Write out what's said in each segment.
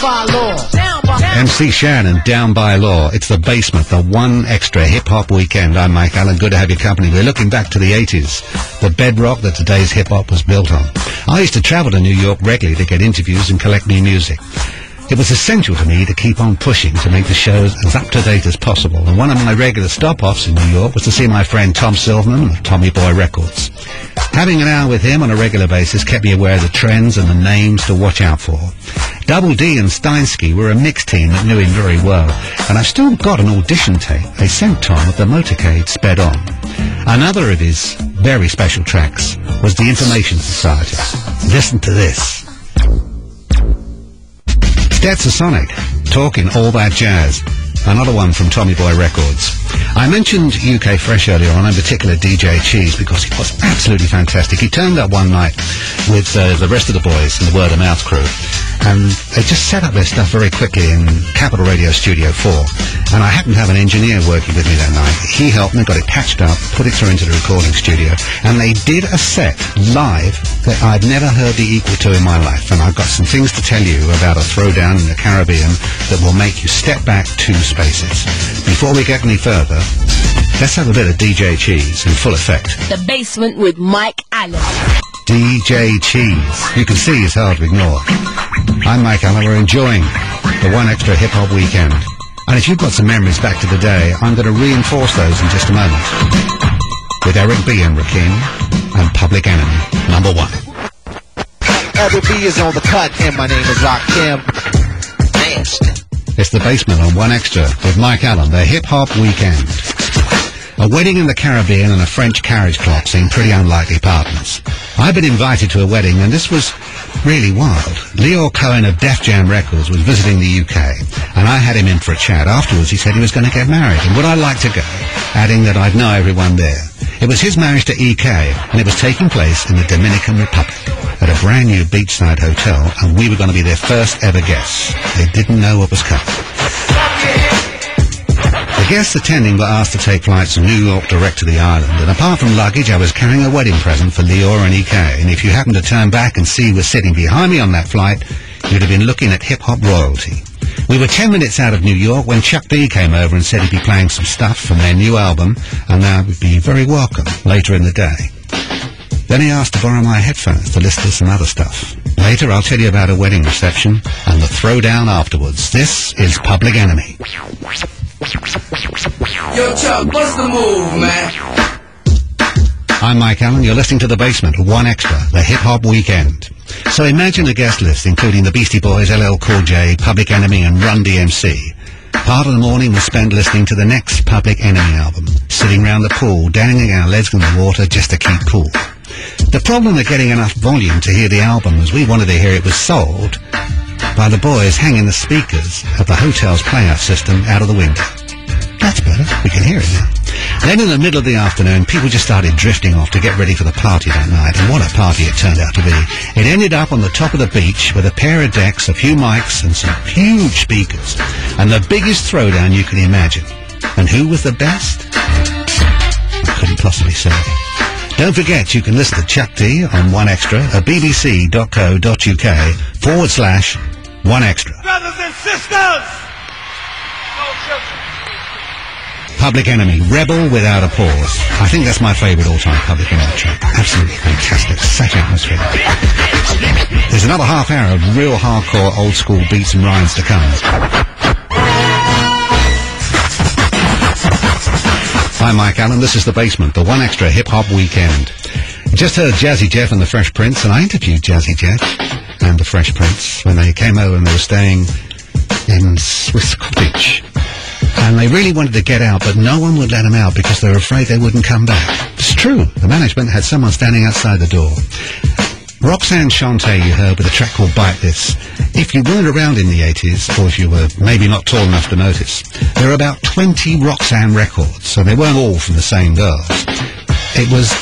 by law. MC Shannon, Down by Law. It's the basement, the one extra hip-hop weekend. I'm Mike Allen, good to have your company. We're looking back to the 80s, the bedrock that today's hip-hop was built on. I used to travel to New York regularly to get interviews and collect new music. It was essential to me to keep on pushing to make the shows as up-to-date as possible, and one of my regular stop-offs in New York was to see my friend Tom Silverman of Tommy Boy Records. Having an hour with him on a regular basis kept me aware of the trends and the names to watch out for. Double D and Steinsky were a mixed team that knew him very well, and I've still got an audition tape they sent Tom with the motorcade sped on. Another of his very special tracks was The Information Society. Listen to this. Stetsasonic, Talking All That Jazz. Another one from Tommy Boy Records. I mentioned UK Fresh earlier on, in particular DJ Cheese, because he was absolutely fantastic. He turned up one night with the rest of the boys in the Word of Mouth crew, and they just set up their stuff very quickly in Capital Radio Studio 4. And I happened to have an engineer working with me that night. He helped me, got it patched up, put it through into the recording studio, and they did a set live that I'd never heard the equal to in my life. And I've got some things to tell you about a throwdown in the Caribbean that will make you step back 2 spaces. Before we get any further, let's have a bit of DJ Cheese in full effect. The Basement with Mike Allen. DJ Cheese. You can see he's hard to ignore. I'm Mike Allen. We're enjoying the one extra hip-hop weekend. And if you've got some memories back to the day, I'm going to reinforce those in just a moment. With Eric B. and Rakim and Public Enemy, number 1. Eric B is on the cut, and my name is Rakim. Nasty. It's the basement on One Extra with Mike Allen, the hip-hop weekend. A wedding in the Caribbean and a French carriage clock seem pretty unlikely partners. I've been invited to a wedding, and this was really wild. Leo Cohen of Def Jam Records was visiting the UK, and I had him in for a chat. Afterwards, he said he was going to get married, and would I like to go, adding that I'd know everyone there. It was his marriage to EK, and it was taking place in the Dominican Republic at a brand new beachside hotel, and we were going to be their first ever guests. They didn't know what was coming. The guests attending were asked to take flights from New York direct to the island, and apart from luggage, I was carrying a wedding present for Lior and EK, and if you happened to turn back and see who was sitting behind me on that flight, you'd have been looking at hip-hop royalty. We were 10 minutes out of New York when Chuck D came over and said he'd be playing some stuff from their new album, and that would be very welcome later in the day. Then he asked to borrow my headphones to listen to some other stuff. Later, I'll tell you about a wedding reception and the throwdown afterwards. This is Public Enemy. Yo, Chuck, what's the move, man? I'm Mike Allen. You're listening to The Basement, One Extra, the hip-hop weekend. So imagine a guest list including the Beastie Boys, LL Cool J, Public Enemy and Run DMC. Part of the morning was spent listening to the next Public Enemy album, sitting round the pool, dangling our legs in the water just to keep cool. The problem with getting enough volume to hear the album was we wanted to hear it was sold by the boys hanging the speakers of the hotel's playoff system out of the window. That's better. We can hear it now. Then in the middle of the afternoon, people just started drifting off to get ready for the party that night, and what a party it turned out to be. It ended up on the top of the beach with a pair of decks, a few mics, and some huge speakers, and the biggest throwdown you can imagine. And who was the best? I couldn't possibly say. Don't forget, you can listen to Chuck D on One Extra at bbc.co.uk/1extra. Brothers and sisters! Public Enemy, Rebel Without a Pause. I think that's my favourite all-time Public Enemy track. Absolutely fantastic. Such atmosphere. There's another half hour of real hardcore old-school beats and rhymes to come. I'm Mike Allen. This is The Basement, the One Extra hip-hop weekend. You just heard Jazzy Jeff and the Fresh Prince, and I interviewed Jazzy Jeff and the Fresh Prince when they came over and they were staying in Swiss Cottage. And they really wanted to get out, but no one would let them out because they were afraid they wouldn't come back. It's true. The management had someone standing outside the door. Roxanne Shante you heard with a track called Bite This. If you weren't around in the 80s, or if you were maybe not tall enough to notice, there were about 20 Roxanne records, so they weren't all from the same girls. It was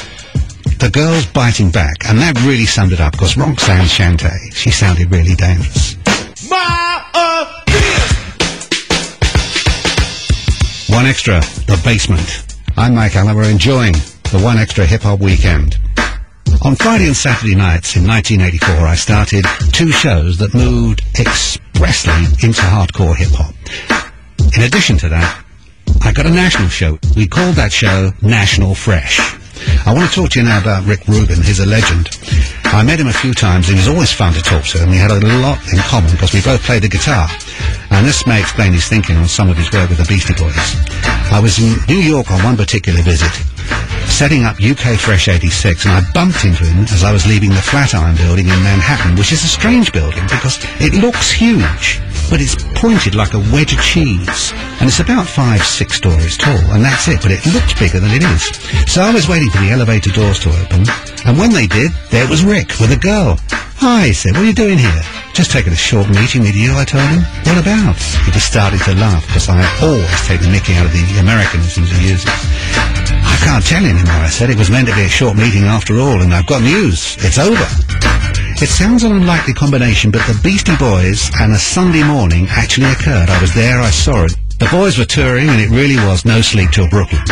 the girls biting back, and that really summed it up, because Roxanne Shante, she sounded really dangerous. One Extra, The Basement. I'm Mike Allen. We're enjoying the One Extra hip-hop weekend. On Friday and Saturday nights in 1984, I started 2 shows that moved expressively expressly into hardcore hip-hop. In addition to that, I got a national show. We called that show National Fresh. I want to talk to you now about Rick Rubin. He's a legend. I met him a few times, and he was always fun to talk to, and we had a lot in common because we both played the guitar. And this may explain his thinking on some of his work with the Beastie Boys. I was in New York on one particular visit, setting up UK Fresh 86, and I bumped into him as I was leaving the Flatiron Building in Manhattan, which is a strange building because it looks huge, but it's pointed like a wedge of cheese, and it's about 5-6 stories tall, and that's it, but it looks bigger than it is. So I was waiting for the elevator doors to open, and when they did, there was Rick with a girl. "Hi," he said, "what are you doing here?" "Just taking a short meeting with you," I told him. "What about?" He just started to laugh, because I always take the mickey out of the Americanisms he uses. "I can't tell you anymore," I said. "It was meant to be a short meeting after all, and I've got news. It's over." It sounds an unlikely combination, but the Beastie Boys and a Sunday morning actually occurred. I was there, I saw it. The boys were touring, and it really was no sleep till Brooklyn.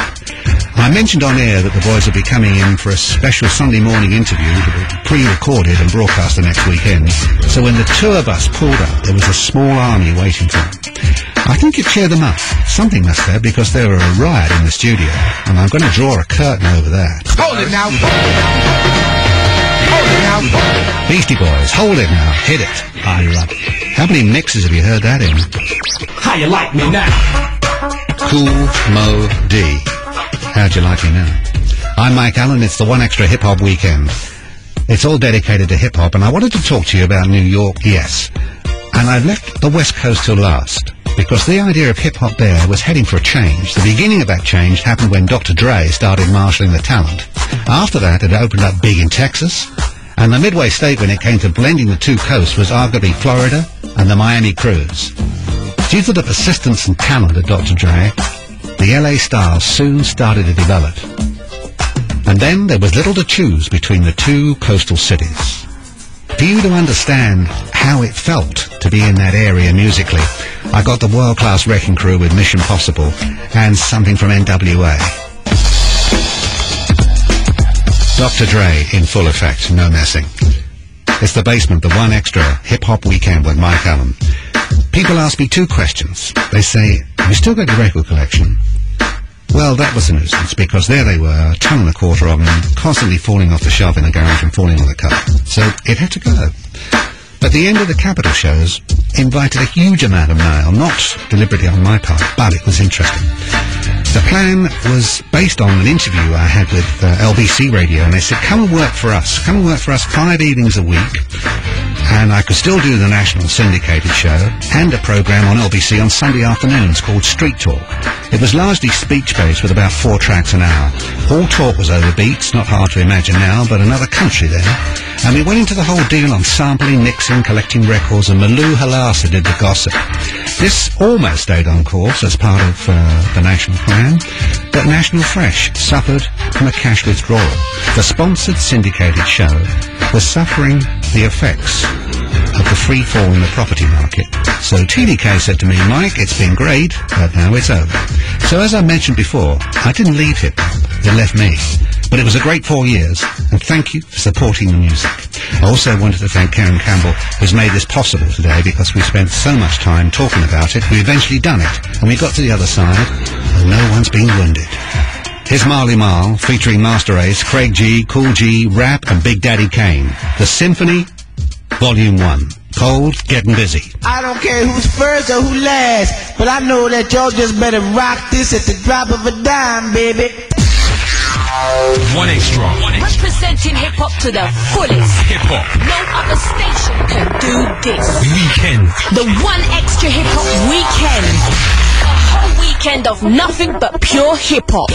I mentioned on air that the boys would be coming in for a special Sunday morning interview that would be pre-recorded and broadcast the next weekend. So when the tour bus pulled up, there was a small army waiting for them. I think it cheered them up. Something must have, because there were a riot in the studio, and I'm going to draw a curtain over that. Hold it now. Hold it now. Beastie Boys, Hold It Now, Hit It. I love it. How many mixes have you heard that in? How you like me now? Cool Mo D. How'd you like me now? I'm Mike Allen. It's the 1Xtra Hip Hop Weekend. It's all dedicated to hip hop, and I wanted to talk to you about New York, yes. And I left the West Coast till last, because the idea of hip hop there was heading for a change. The beginning of that change happened when Dr. Dre started marshalling the talent. After that, it opened up big in Texas, and the Midway State, when it came to blending the two coasts, was arguably Florida and the Miami Cruise. Due to the persistence and talent of Dr. Dre, the LA style soon started to develop. And then there was little to choose between the two coastal cities. For you to understand how it felt to be in that area musically, I got the world-class Wrecking Crew with Mission Possible and something from NWA. Dr. Dre in full effect, no messing. It's the basement, the 1Xtra hip-hop weekend with Mike Allen. People ask me two questions. They say, "Have you still got your record collection?" Well, that was a nuisance, because there they were, a ton and a quarter of them, constantly falling off the shelf in the garage and falling on the car. So it had to go. But the end of the Capitol shows invited a huge amount of mail, not deliberately on my part, but it was interesting. The plan was based on an interview I had with LBC Radio, and they said, come and work for us 5 evenings a week, and I could still do the national syndicated show and a program on LBC on Sunday afternoons called Street Talk. It was largely speech-based with about 4 tracks an hour. All talk was over beats, not hard to imagine now, but another country there. And we went into the whole deal on sampling, mixing, collecting records, and Malou Halasa did the gossip. This almost stayed on course as part of the national plan, but National Fresh suffered from a cash withdrawal. The sponsored syndicated show was suffering the effects of the free fall in the property market. So TDK said to me, "Mike, it's been great, but now it's over." So as I mentioned before, I didn't leave hip-hop, it left me. But it was a great 4 years, and thank you for supporting the music. I also wanted to thank Karen Campbell, who's made this possible today, because we spent so much time talking about it. We eventually done it, and we got to the other side, and no one's been wounded. Here's Marley Marl, featuring Master Ace, Craig G, Cool G, Rap, and Big Daddy Kane. The Symphony, Volume 1. Cold, getting busy. I don't care who's first or who last, but I know that y'all just better rock this at the drop of a dime, baby. 1Xtra. Representing hip-hop to the fullest. Hip-hop. No other station can do this. Weekend. The 1Xtra hip-hop weekend. A whole weekend of nothing but pure hip-hop.